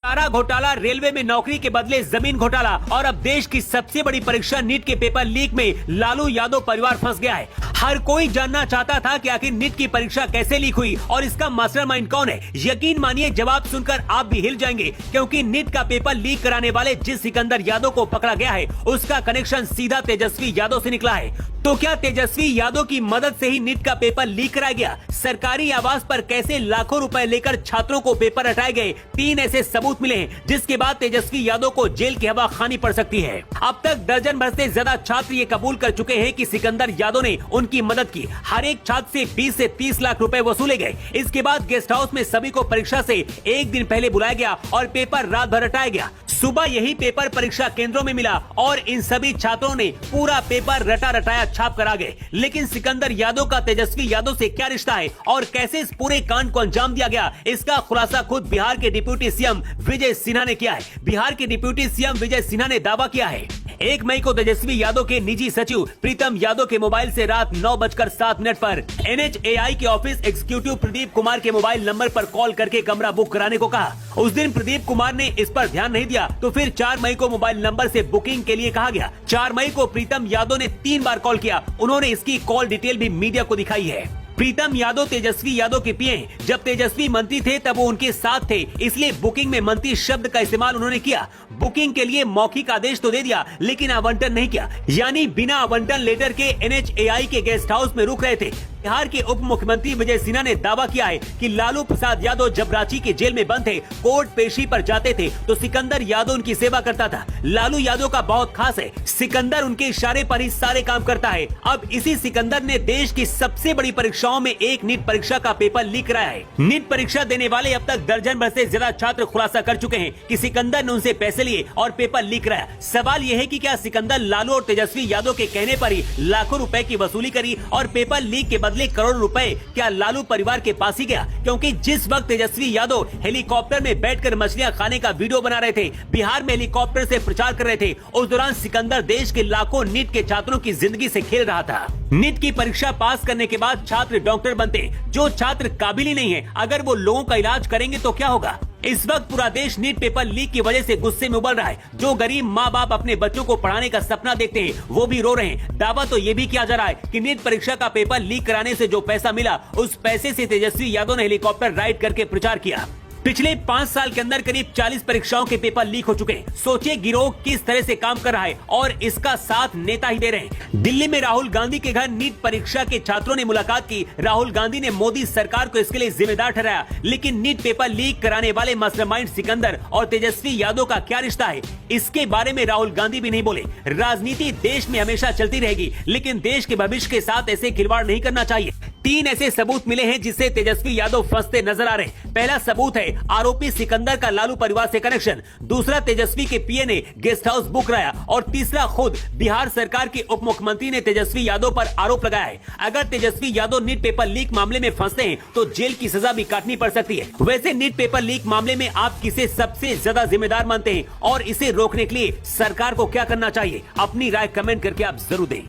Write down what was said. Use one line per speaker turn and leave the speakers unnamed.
चारा घोटाला, रेलवे में नौकरी के बदले जमीन घोटाला और अब देश की सबसे बड़ी परीक्षा नीट के पेपर लीक में लालू यादव परिवार फंस गया है। हर कोई जानना चाहता था कि आखिर नीट की परीक्षा कैसे लीक हुई और इसका मास्टरमाइंड कौन है। यकीन मानिए जवाब सुनकर आप भी हिल जाएंगे, क्योंकि नीट का पेपर लीक कराने वाले जिस सिकंदर यादव को पकड़ा गया है उसका कनेक्शन सीधा तेजस्वी यादव से निकला है। तो क्या तेजस्वी यादव की मदद से ही नीट का पेपर लीक कराया गया? सरकारी आवास पर कैसे लाखों रुपए लेकर छात्रों को पेपर रटाए गए? 3 ऐसे सबूत मिले हैं जिसके बाद तेजस्वी यादव को जेल की हवा खानी पड़ सकती है। अब तक दर्जन भर से ज्यादा छात्र ये कबूल कर चुके हैं कि सिकंदर यादव ने उनकी मदद की। हर एक छात्र से 20 से 30 लाख रुपए वसूले गए। इसके बाद गेस्ट हाउस में सभी को परीक्षा से एक दिन पहले बुलाया गया और पेपर रात भर रटाया गया। सुबह यही पेपर परीक्षा केंद्रों में मिला और इन सभी छात्रों ने पूरा पेपर रटा रटाया छाप कर आ गए। लेकिन सिकंदर यादव का तेजस्वी यादव से क्या रिश्ता है और कैसे इस पूरे कांड को अंजाम दिया गया, इसका खुलासा खुद बिहार के डिप्टी सीएम विजय सिन्हा ने किया है। बिहार के डिप्टी सीएम विजय सिन्हा ने दावा किया है 1 मई को तेजस्वी यादव के निजी सचिव प्रीतम यादव के मोबाइल से रात 9:07 पर NHAI के ऑफिस एग्जीक्यूटिव प्रदीप कुमार के मोबाइल नंबर पर कॉल करके कमरा बुक कराने को कहा। उस दिन प्रदीप कुमार ने इस पर ध्यान नहीं दिया, तो फिर 4 मई को मोबाइल नंबर से बुकिंग के लिए कहा गया। 4 मई को प्रीतम यादव ने 3 बार कॉल किया। उन्होंने इसकी कॉल डिटेल भी मीडिया को दिखाई है। प्रीतम यादव तेजस्वी यादव के पीए हैं। जब तेजस्वी मंत्री थे तब वो उनके साथ थे, इसलिए बुकिंग में मंत्री शब्द का इस्तेमाल उन्होंने किया। बुकिंग के लिए मौखिक आदेश तो दे दिया, लेकिन आवंटन नहीं किया, यानी बिना आवंटन लेटर के NHAI के गेस्ट हाउस में रुक रहे थे। बिहार के उप मुख्यमंत्री विजय सिन्हा ने दावा किया है कि लालू प्रसाद यादव जब रांची के जेल में बंद थे, कोर्ट पेशी पर जाते थे तो सिकंदर यादव उनकी सेवा करता था। लालू यादव का बहुत खास है, सिकंदर उनके इशारे पर ही सारे काम करता है। अब इसी सिकंदर ने देश की सबसे बड़ी परीक्षाओं में एक नीट परीक्षा का पेपर लीक कराया है। नीट परीक्षा देने वाले अब तक दर्जन भर से ज्यादा छात्र खुलासा कर चुके हैं कि सिकंदर ने उनसे पैसे लिए और पेपर लीक कराया। सवाल यह है कि क्या सिकंदर लालू और तेजस्वी यादव के कहने पर ही लाखों रुपए की वसूली करी और पेपर लीक के बदले करोड़ों रुपए क्या लालू परिवार के पास ही गया? क्योंकि जिस वक्त तेजस्वी यादव हेलीकॉप्टर में बैठकर मछलियां खाने का वीडियो बना रहे थे, बिहार में हेलीकॉप्टर से प्रचार कर रहे थे, उस दौरान सिकंदर देश के लाखों नीट के छात्रों की जिंदगी से खेल रहा था। नीट की परीक्षा पास करने के बाद छात्र डॉक्टर बनते। जो छात्र काबिल ही नहीं है, अगर वो लोगों का इलाज करेंगे तो क्या होगा? इस वक्त पूरा देश नीट पेपर लीक की वजह से गुस्से में उबल रहा है। जो गरीब माँ बाप अपने बच्चों को पढ़ाने का सपना देखते हैं वो भी रो रहे हैं। दावा तो ये भी किया जा रहा है कि नीट परीक्षा का पेपर लीक कराने से जो पैसा मिला, उस पैसे से तेजस्वी यादव ने हेलीकॉप्टर राइड करके प्रचार किया। पिछले 5 साल के अंदर करीब 40 परीक्षाओं के पेपर लीक हो चुके हैं। सोचिए गिरोह किस तरह से काम कर रहा है और इसका साथ नेता ही दे रहे हैं। दिल्ली में राहुल गांधी के घर नीट परीक्षा के छात्रों ने मुलाकात की। राहुल गांधी ने मोदी सरकार को इसके लिए जिम्मेदार ठहराया। लेकिन नीट पेपर लीक कराने वाले मास्टरमाइंड सिकंदर और तेजस्वी यादव का क्या रिश्ता है, इसके बारे में राहुल गांधी भी नहीं बोले। राजनीति देश में हमेशा चलती रहेगी, लेकिन देश के भविष्य के साथ ऐसे खिलवाड़ नहीं करना चाहिए। 3 ऐसे सबूत मिले हैं जिससे तेजस्वी यादव फंसते नजर आ रहे हैं। पहला सबूत है आरोपी सिकंदर का लालू परिवार से कनेक्शन। दूसरा, तेजस्वी के पीए ने गेस्ट हाउस बुक कराया और तीसरा, खुद बिहार सरकार के उप मुख्यमंत्री ने तेजस्वी यादव पर आरोप लगाया है। अगर Tejashwi Yadav NEET paper leak मामले में फंसते हैं तो जेल की सजा भी काटनी पड़ सकती है। वैसे नीट पेपर लीक मामले में आप किसे सबसे ज्यादा जिम्मेदार मानते हैं और इसे रोकने के लिए सरकार को क्या करना चाहिए? अपनी राय कमेंट करके आप जरूर दें।